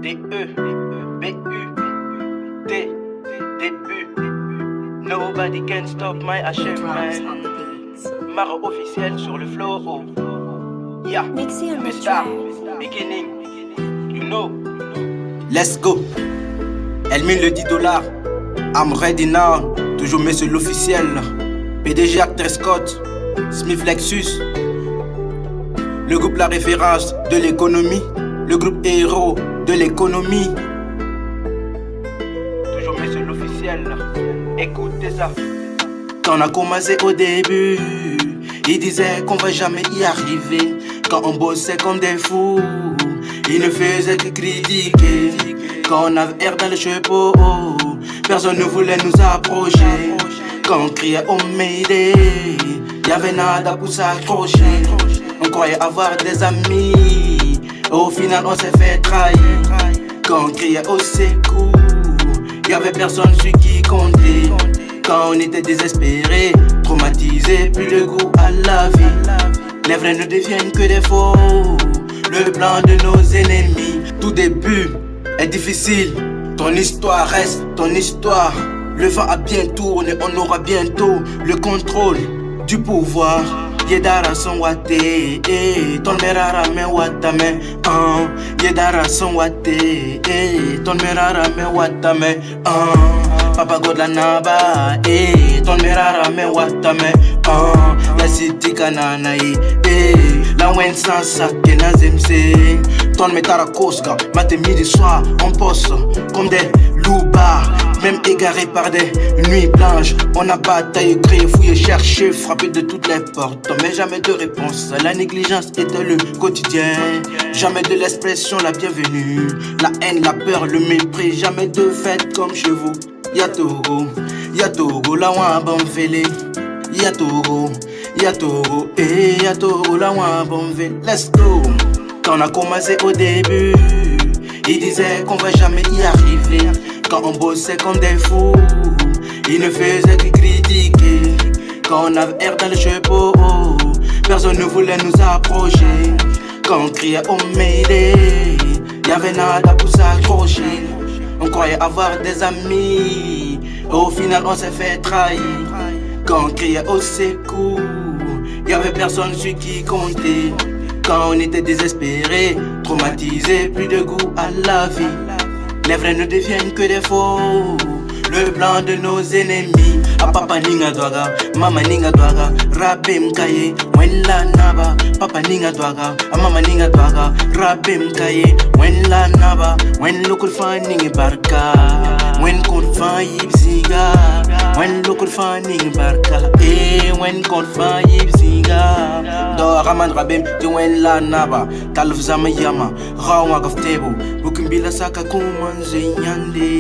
D-E-B-U-T début. Nobody can stop my achievement. Mara officielle sur le flow. Yeah, Mr. Beginning, you know. Let's go. Elle mine le $10. I'm ready now. Toujours mais c'est l'officiel. PDG Acteur Scott, Smith Lexus. Le groupe la référence de l'économie. Le groupe héros de l'économie. Toujours mais c'est l'officiel. Écoutez ça. Quand on a commencé au début, ils disaient qu'on va jamais y arriver. Quand on bossait comme des fous, ils ne faisaient que critiquer. Quand on avait air dans le chapeau, personne ne voulait nous approcher. Quand on criait oh Mayday, y'avait nada pour s'accrocher. On croyait avoir des amis, au final on s'est fait trahir. Quand on criait au secours, y'avait personne sur qui compter. Quand on était désespéré, traumatisé, plus le goût à la vie. Les vrais ne deviennent que des faux, le plan de nos ennemis. Tout début est difficile, ton histoire reste ton histoire. Le vent a bien tourné, on aura bientôt le contrôle du pouvoir. Yedara son wate, ton merara me watame. Yedara son wate, ton merara me watame. Papa God la naba, ton merara me watame. Yasiti kanana, la wen sans sac na zemse. Ton metara koska, matin midi soir, on poste comme des loupards. Même égarés par des nuits blanches, on a bataillé, crié, fouillé, cherché, frappé de toutes les portes. Mais jamais de réponse, la négligence était le quotidien. Jamais de l'expression la bienvenue. La haine, la peur, le mépris, jamais de fête comme chez vous. Yatogo, la wabon fele. Yatogo, la wabon fele. Let's go. Quand on a commencé au début, ils disaient qu'on va jamais y arriver. Quand on bossait comme des fous, ils ne faisaient que critiquer. Quand on avait air dans le chapeau, personne ne voulait nous approcher. Quand on criait oh Mayday, y'avait nada pour s'accrocher. On croyait avoir des amis, au final on s'est fait trahir. Quand on criait au secours, y'avait personne sur qui compter. Quand on était désespéré, traumatisé, plus de goût à la vie. Les vrais ne deviennent que des faux, le plan de nos ennemis. A papa ninga dwaga, mama ninga dwaga, rabe mkaye, wen la naba. Papa ninga dwaga, a mama ninga dwaga, rabe mkaye, wen la naba. Wen lokul fa ninga barka, wen kon fa yibziga. Wen lokul fa ninga barka, wen kon fa yibziga. Do raman rabem, di wen la naba. Talf zama yama, rawa gaftebo, bukimbila saka kuman zenyande.